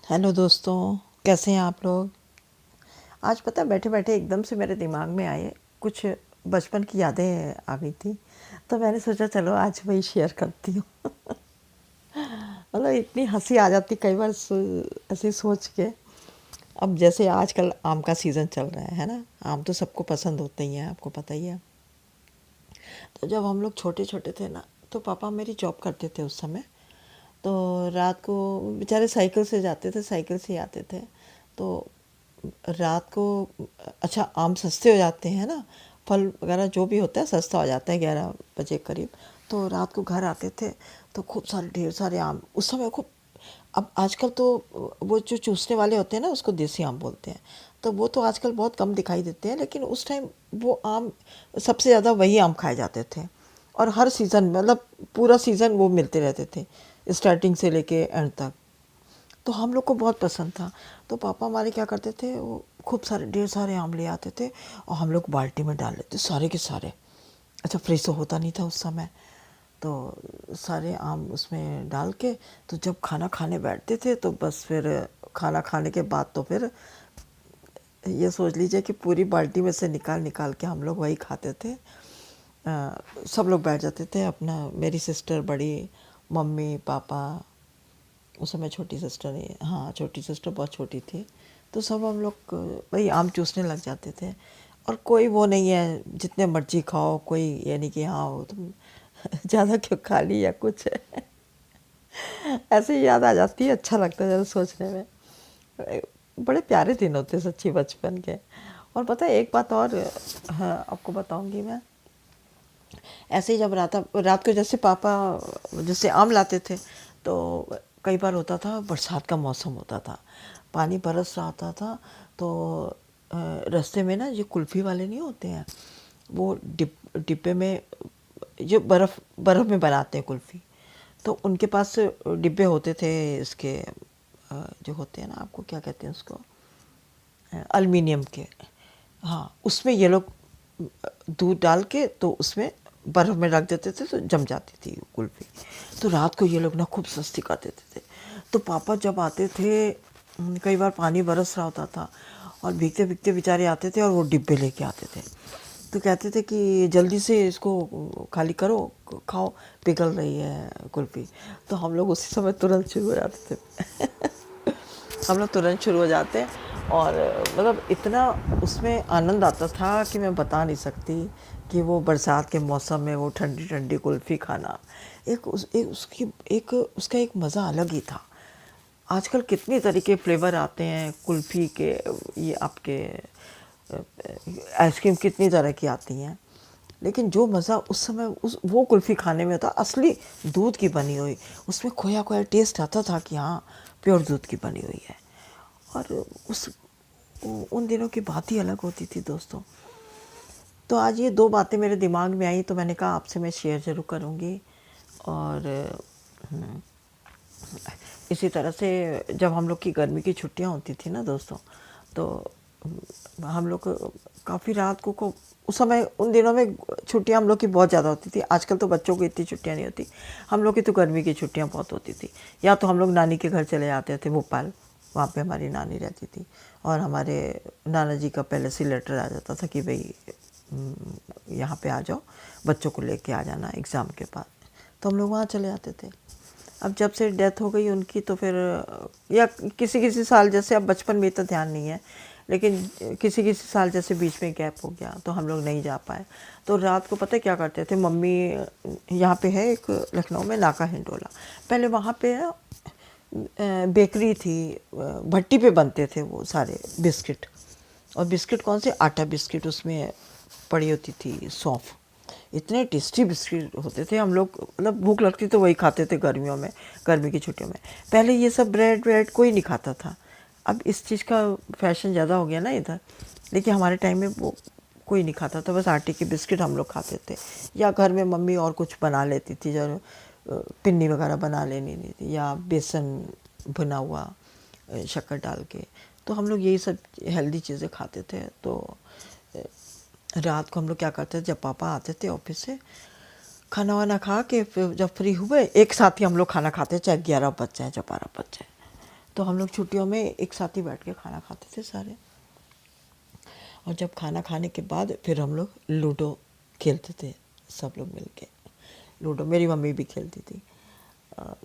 Hello दोस्तों, कैसे हैं आप लोग। आज पता है बैठे बैठे एकदम से मेरे दिमाग में आए कुछ बचपन की यादें आ गई थी। तो मैंने सोचा चलो आज वही शेयर करती हूँ। मतलब इतनी हंसी आ जाती कई बार ऐसे सोच के। अब जैसे आजकल आम का सीज़न चल रहा है ना। आम तो सबको पसंद होते ही हैं, आपको पता ही है। तो जब हम लोग छोटे छोटे थे ना, तो पापा मेरी जॉब करते थे उस समय। तो रात को बेचारे साइकिल से जाते थे, साइकिल से ही आते थे। तो रात को अच्छा आम सस्ते हो जाते हैं ना, फल वगैरह जो भी होता है सस्ता हो जाता है 11 बजे करीब। तो रात को घर आते थे तो खूब सारे ढेर सारे आम उस समय खूब। अब आजकल तो वो जो चूसने वाले होते हैं ना उसको देसी आम बोलते हैं। तो वो तो आजकल बहुत कम दिखाई देते हैं, लेकिन उस टाइम वो आम सबसे ज़्यादा वही आम खाए जाते थे। और हर सीज़न मतलब पूरा सीज़न वो मिलते रहते थे, स्टार्टिंग से लेके एंड तक। तो हम लोग को बहुत पसंद था। तो पापा हमारे क्या करते थे, वो खूब सारे ढेर सारे आम ले आते थे और हम लोग बाल्टी में डाल लेते सारे के सारे। अच्छा फ्रिज तो होता नहीं था उस समय। तो सारे आम उसमें डाल के, तो जब खाना खाने बैठते थे तो बस फिर खाना खाने के बाद तो फिर ये सोच लीजिए कि पूरी बाल्टी में से निकाल निकाल के हम लोग वही खाते थे। सब लोग बैठ जाते थे अपना, मेरी सिस्टर बड़ी, मम्मी पापा, उस समय छोटी सिस्टर है, हाँ छोटी सिस्टर बहुत छोटी थी। तो सब हम लोग वही आम चूसने लग जाते थे। और कोई वो नहीं है जितने मर्जी खाओ, कोई ये नहीं कि हाँ वो तुम ज़्यादा क्यों खा ली या कुछ। ऐसे ही याद आ जाती है, अच्छा लगता है जरा सोचने में। बड़े प्यारे दिन होते सच्ची बचपन के। और पता है एक बात और, हाँ आपको बताऊंगी मैं। ऐसे ही जब रात को जैसे पापा जैसे आम लाते थे, तो कई बार होता था बरसात का मौसम होता था, पानी बरस रहा होता था। तो रास्ते में ना ये कुल्फ़ी वाले नहीं होते हैं, वो डिब्बे में जो बर्फ़ बर्फ़ में बनाते हैं कुल्फ़ी। तो उनके पास डिब्बे होते थे इसके, जो होते हैं ना, आपको क्या कहते हैं उसको, एल्युमिनियम के। हाँ उसमें ये लोग दूध डाल के तो उसमें बर्फ़ में रख देते थे तो जम जाती थी कुल्फ़ी। तो रात को ये लोग ना खूब सस्ती कर देते थे। तो पापा जब आते थे, कई बार पानी बरस रहा होता था और भीगते भीगते बेचारे आते थे और वो डिब्बे लेके आते थे। तो कहते थे कि जल्दी से इसको खाली करो, खाओ, पिघल रही है कुल्फ़ी। तो हम लोग उसी समय तुरंत शुरू हो जाते थे। हम लोग तुरंत शुरू हो जाते हैं। और मतलब इतना उसमें आनंद आता था कि मैं बता नहीं सकती। कि वो बरसात के मौसम में वो ठंडी ठंडी कुल्फ़ी खाना, एक उसका एक मज़ा अलग ही था। आजकल कितने तरीके फ्लेवर आते हैं कुल्फ़ी के, ये आपके आइसक्रीम कितनी तरह की आती हैं। लेकिन जो मज़ा उस समय उस वो कुल्फ़ी खाने में था, असली दूध की बनी हुई, उसमें खोया खोया टेस्ट आता था कि हाँ प्योर दूध की बनी हुई है। और उस उन दिनों की बात ही अलग होती थी दोस्तों। तो आज ये दो बातें मेरे दिमाग में आई तो मैंने कहा आपसे मैं शेयर ज़रूर करूँगी। और इसी तरह से जब हम लोग की गर्मी की छुट्टियां होती थी ना दोस्तों, तो हम लोग काफ़ी रात को उस समय उन दिनों में छुट्टियां हम लोग की बहुत ज़्यादा होती थी। आजकल तो बच्चों को इतनी छुट्टियां नहीं होती, हम लोग की तो गर्मी की छुट्टियां बहुत होती थी। या तो हम लोग नानी के घर चले जाते थे भोपाल, वहाँ पे हमारी नानी रहती थी। और हमारे नाना जी का पहले से लेटर आ जाता था कि भाई यहाँ पे आ जाओ, बच्चों को लेके आ जाना एग्ज़ाम के बाद। तो हम लोग वहाँ चले जाते थे। अब जब से डेथ हो गई उनकी तो फिर, या किसी किसी साल जैसे, अब बचपन में इतना ध्यान नहीं है, लेकिन किसी किसी साल जैसे बीच में गैप हो गया तो हम लोग नहीं जा पाए। तो रात को पता है क्या करते थे मम्मी, यहाँ पे है एक लखनऊ में नाका हिंडोला, पहले वहाँ पे बेकरी थी, भट्टी पे बनते थे वो सारे बिस्किट। और बिस्किट कौन से, आटा बिस्किट, उसमें पड़ी होती थी सौंफ। इतने टेस्टी बिस्किट होते थे, हम लोग मतलब भूख लगती तो वही खाते थे गर्मियों में, गर्मी की छुट्टियों में। पहले ये सब ब्रेड व्रेड कोई नहीं खाता था। अब इस चीज़ का फैशन ज़्यादा हो गया ना इधर, लेकिन हमारे टाइम में वो कोई नहीं खाता था, बस आटे के बिस्किट हम लोग खाते थे। या घर में मम्मी और कुछ बना लेती थी, जो पिन्नी वगैरह बना लेनी नहीं थी, या बेसन भुना हुआ शक्कर डाल के। तो हम लोग यही सब हेल्दी चीज़ें खाते थे। तो रात को हम लोग क्या करते थे, जब पापा आते थे ऑफिस से, खाना वाना खा के फिर जब फ्री हुए एक साथ ही हम लोग खाना खाते, चाहे 11 बज जाए चाहे 12 बज जाए। तो हम लोग छुट्टियों में एक साथ ही बैठ के खाना खाते थे सारे। और जब खाना खाने के बाद फिर हम लोग लूडो खेलते थे सब लोग मिल के। लूडो मेरी मम्मी भी खेलती थी।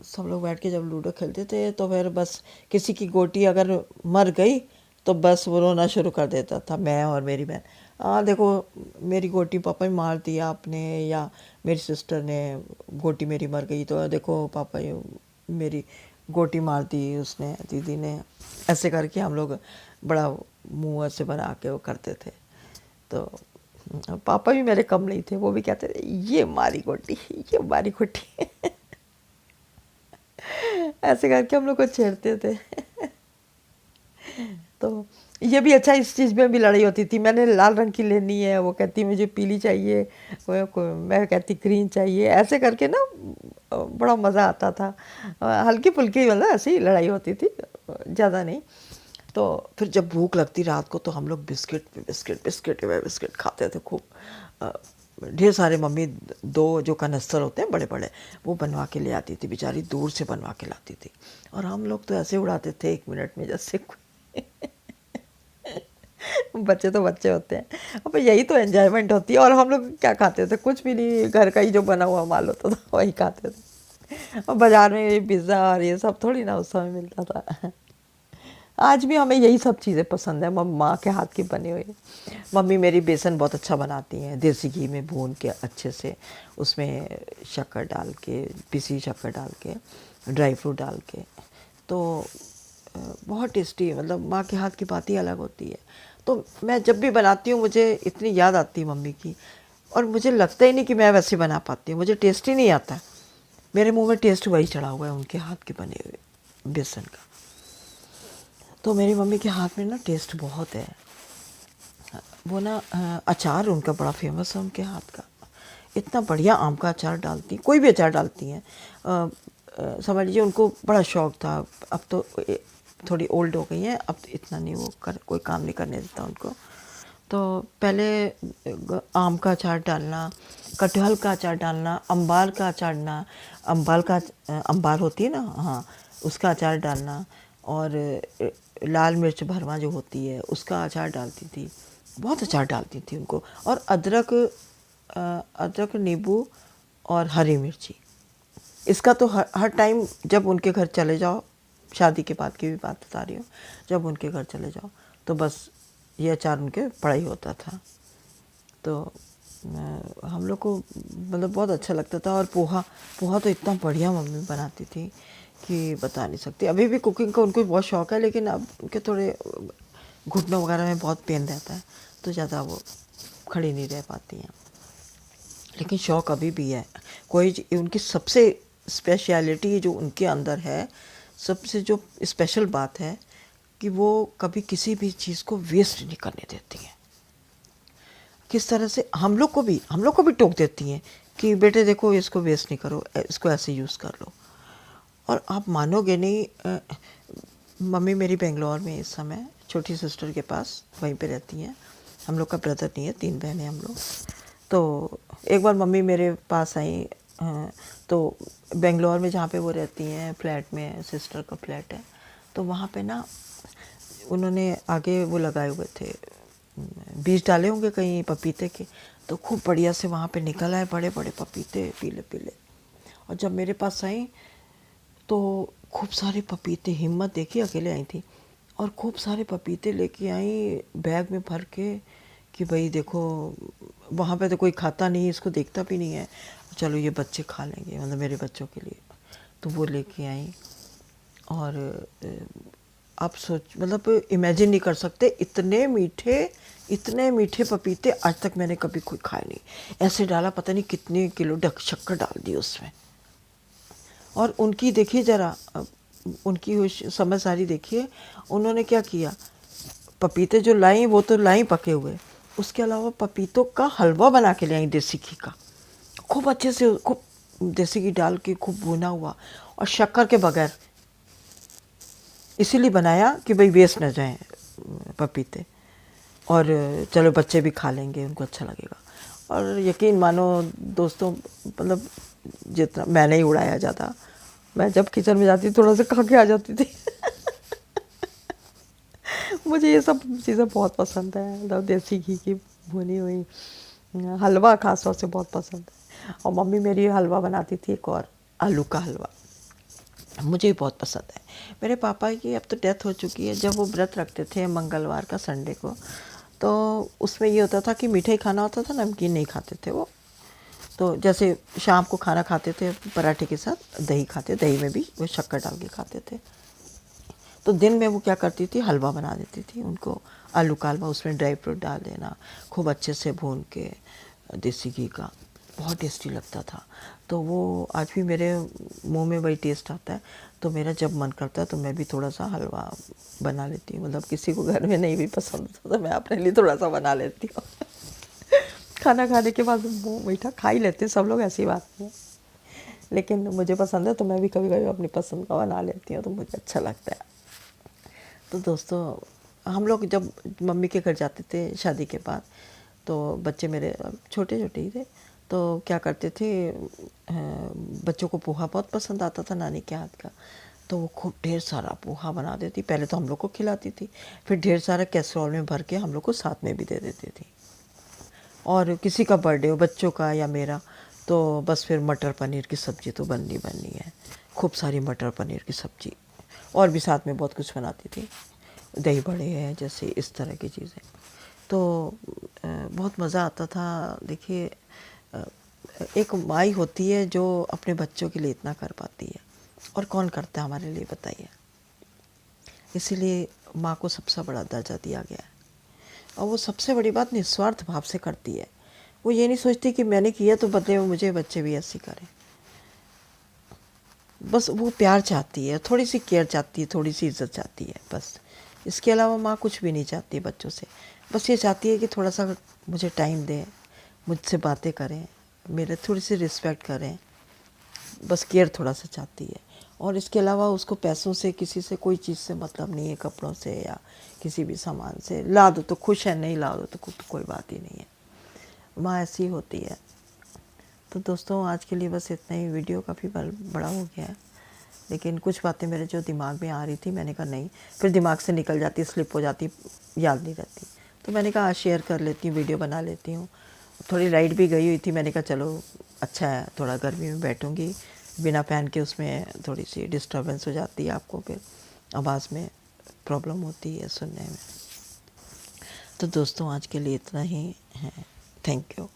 सब लोग बैठ के जब लूडो खेलते थे तो फिर बस किसी की गोटी अगर मर गई तो बस वो रोना शुरू कर देता था, मैं और मेरी बहन। देखो मेरी गोटी पापा ने मार दिया आपने, या मेरी सिस्टर ने गोटी मेरी मर गई तो देखो पापा मेरी गोटी मार दी उसने, दीदी ने। ऐसे करके हम लोग बड़ा मुंह ऐसे बना के वो करते थे। तो पापा भी मेरे कम नहीं थे, वो भी कहते थे ये मारी गोटी, ये मारी गोटी। ऐसे करके हम लोग को छेड़ते थे। तो ये भी अच्छा, इस चीज़ में भी लड़ाई होती थी। मैंने लाल रंग की लेनी है, वो कहती मुझे पीली चाहिए, मैं कहती ग्रीन चाहिए। ऐसे करके ना बड़ा मज़ा आता था। हल्की फुल्की मतलब ऐसी ही लड़ाई होती थी, ज़्यादा नहीं। तो फिर जब भूख लगती रात को तो हम लोग बिस्किट पे बिस्किट, बिस्किट पे बिस्किट खाते थे खूब। ढेर सारे मम्मी 2 जो कनस्तर होते हैं बड़े बड़े, वो बनवा के ले आती थी, बेचारी दूर से बनवा के लाती थी। और हम लोग तो ऐसे उड़ाते थे 1 मिनट में जैसे बच्चे तो बच्चे होते हैं। अब यही तो एंजॉयमेंट होती है। और हम लोग क्या खाते थे, कुछ भी नहीं, घर का ही जो बना हुआ माल होता था वही खाते थे। और बाज़ार में पिज़्ज़ा और ये सब थोड़ी ना उस समय मिलता था। आज भी हमें यही सब चीज़ें पसंद है, माँ के हाथ की बनी हुई। मम्मी मेरी बेसन बहुत अच्छा बनाती हैं, देसी घी में भून के अच्छे से, उसमें शक्कर डाल के, पिसी शक्कर डाल के, ड्राई फ्रूट डाल के। तो बहुत टेस्टी, मतलब माँ के हाथ की बात ही अलग होती है। तो मैं जब भी बनाती हूँ मुझे इतनी याद आती है मम्मी की। और मुझे लगता ही नहीं कि मैं वैसे बना पाती हूँ, मुझे टेस्ट ही नहीं आता। मेरे मुंह में टेस्ट वही चढ़ा हुआ है उनके हाथ के बने हुए बेसन का। तो मेरी मम्मी के हाथ में ना टेस्ट बहुत है। वो ना अचार उनका बड़ा फेमस है उनके हाथ का। इतना बढ़िया आम का अचार डालती, कोई भी अचार डालती हैं। समझ लीजिए उनको बड़ा शौक़ था। अब तो थोड़ी ओल्ड हो गई हैं, अब तो इतना नहीं वो कोई काम नहीं करने देता उनको। तो पहले आम का अचार डालना, कटहल का अचार डालना, अम्बार का अचार डालना, अम्बार होती है ना, हाँ, उसका अचार डालना। और लाल मिर्च भरवा जो होती है उसका अचार डालती थी, बहुत अचार डालती थी उनको। और अदरक, नींबू और हरी मिर्ची, इसका तो हर टाइम जब उनके घर चले जाओ, शादी के बाद की भी बात बता रही हूँ, जब उनके घर चले जाओ तो बस ये अचार उनके पड़ा ही होता था। तो हम लोग को मतलब बहुत अच्छा लगता था। और पोहा तो इतना बढ़िया मम्मी बनाती थी कि बता नहीं सकती। अभी भी कुकिंग का उनको बहुत शौक़ है, लेकिन अब उनके थोड़े घुटनों वगैरह में बहुत पेन रहता है तो ज़्यादा वो खड़ी नहीं रह पाती हैं। लेकिन शौक़ अभी भी है। कोई उनकी सबसे स्पेशलिटी जो उनके अंदर है, सबसे जो स्पेशल बात है कि वो कभी किसी भी चीज़ को वेस्ट नहीं करने देती हैं। किस तरह से हम लोग को भी टोक देती हैं कि बेटे देखो इसको वेस्ट नहीं करो, इसको ऐसे यूज़ कर लो। और आप मानोगे नहीं, मम्मी मेरी बेंगलोर में इस समय छोटी सिस्टर के पास वहीं पे रहती हैं। हम लोग का ब्रदर नहीं है, 3 बहन हैं हम लोग। तो एक बार मम्मी मेरे पास आई, तो बेंगलोर में जहाँ पे वो रहती हैं फ्लैट में, सिस्टर का फ्लैट है, तो वहाँ पे ना उन्होंने आगे वो लगाए हुए थे, बीज डाले होंगे कहीं पपीते के, तो खूब बढ़िया से वहाँ पे निकल आए बड़े बड़े पपीते, पीले पीले। और जब मेरे पास आई तो खूब सारे पपीते, हिम्मत देखी, अकेले आई थी, और खूब सारे पपीते लेके आई बैग में भर के कि भाई देखो वहाँ पे तो कोई खाता नहीं, इसको देखता भी नहीं है, चलो ये बच्चे खा लेंगे, मतलब मेरे बच्चों के लिए। तो वो लेके आई। और आप मतलब इमेजिन नहीं कर सकते, इतने मीठे पपीते आज तक मैंने कभी कोई खाए नहीं। ऐसे डाला, पता नहीं कितने किलो शक्कर डाल दी उसमें। और उनकी देखिए ज़रा, उनकी समझदारी देखिए, उन्होंने क्या किया, पपीते जो लाई वो तो लाई पके हुए, उसके अलावा पपीतों का हलवा बना के ले आई देसी घी का, खूब अच्छे से, खूब देसी घी डाल के खूब भुना हुआ और शक्कर के बगैर। इसीलिए बनाया कि भाई वेस्ट न जाए पपीते, और चलो बच्चे भी खा लेंगे, उनको अच्छा लगेगा। और यकीन मानो दोस्तों, मतलब जितना मैंने ही उड़ाया ज़्यादा, मैं जब किचन में जाती थोड़ा सा खा के आ जाती थी। मुझे ये सब चीज़ें बहुत पसंद है, मतलब देसी घी की भुनी हुई हलवा खास तौर से बहुत पसंद है। और मम्मी मेरी हलवा बनाती थी एक और, आलू का हलवा, मुझे भी बहुत पसंद है। मेरे पापा की अब तो डेथ हो चुकी है। जब वो व्रत रखते थे मंगलवार का संडे को, तो उसमें ये होता था कि मीठा ही खाना होता था, नमकीन नहीं खाते थे वो। तो जैसे शाम को खाना खाते थे पराठे के साथ, दही खाते, दही में भी वो शक्कर डाल के खाते थे। तो दिन में वो क्या करती थी, हलवा बना देती थी उनको, आलू का हलवा, उसमें ड्राई फ्रूट डाल देना, खूब अच्छे से भून के देसी घी का, बहुत टेस्टी लगता था। तो वो आज भी मेरे मुंह में वही टेस्ट आता है। तो मेरा जब मन करता है तो मैं भी थोड़ा सा हलवा बना लेती हूँ, मतलब किसी को घर में नहीं भी पसंद होता तो मैं अपने लिए थोड़ा सा बना लेती हूँ। खाना खाने के बाद वो मीठा खा ही लेते हैं सब लोग, ऐसी बात नहीं है, लेकिन मुझे पसंद है तो मैं भी कभी कभी अपनी पसंद का बना लेती हूँ, तो मुझे अच्छा लगता है। तो दोस्तों, हम लोग जब मम्मी के घर जाते थे शादी के बाद, तो बच्चे मेरे छोटे छोटे ही थे, तो क्या करते थे, बच्चों को पोहा बहुत पसंद आता था नानी के हाथ का, तो वो खूब ढेर सारा पोहा बना देती। पहले तो हम लोग को खिलाती थी, फिर ढेर सारा कैसरोल में भर के हम लोग को साथ में भी दे देती थी। और किसी का बर्थडे हो, बच्चों का या मेरा, तो बस फिर मटर पनीर की सब्ज़ी तो बननी बननी है, खूब सारी मटर पनीर की सब्ज़ी, और भी साथ में बहुत कुछ बनाती थी, दही बड़े हैं, जैसे इस तरह की चीज़ें। तो बहुत मज़ा आता था। देखिए, एक माई होती है जो अपने बच्चों के लिए इतना कर पाती है, और कौन करता है हमारे लिए, बताइए। इसीलिए माँ को सबसे बड़ा दर्जा दिया गया है, और वो सबसे बड़ी बात निस्वार्थ भाव से करती है। वो ये नहीं सोचती कि मैंने किया तो बदले में मुझे बच्चे भी ऐसे करें। बस वो प्यार चाहती है, थोड़ी सी केयर चाहती है, थोड़ी सी इज्जत चाहती है, बस। इसके अलावा माँ कुछ भी नहीं चाहती बच्चों से। बस ये चाहती है कि थोड़ा सा मुझे टाइम दें, मुझसे बातें करें, मेरे थोड़ी सी रिस्पेक्ट करें, बस केयर थोड़ा सा चाहती है। और इसके अलावा उसको पैसों से, किसी से, कोई चीज़ से मतलब नहीं है, कपड़ों से या किसी भी सामान से। ला दो तो खुश है, नहीं ला दो तो कोई बात ही नहीं है। माँ ऐसी होती है। तो दोस्तों, आज के लिए बस इतना ही। वीडियो काफ़ी बड़ा हो गया है, लेकिन कुछ बातें मेरे जो दिमाग में आ रही थी, मैंने कहा नहीं, फिर दिमाग से निकल जाती, स्लिप हो जाती, याद नहीं रहती। तो मैंने कहा आज शेयर कर लेती हूँ, वीडियो बना लेती हूँ। थोड़ी लाइट भी गई हुई थी, मैंने कहा चलो अच्छा है, थोड़ा गर्मी में बैठूँगी बिना फैन के, उसमें थोड़ी सी डिस्टर्बेंस हो जाती है, आपको फिर आवाज़ में प्रॉब्लम होती है सुनने में। तो दोस्तों, आज के लिए इतना ही है। Thank you.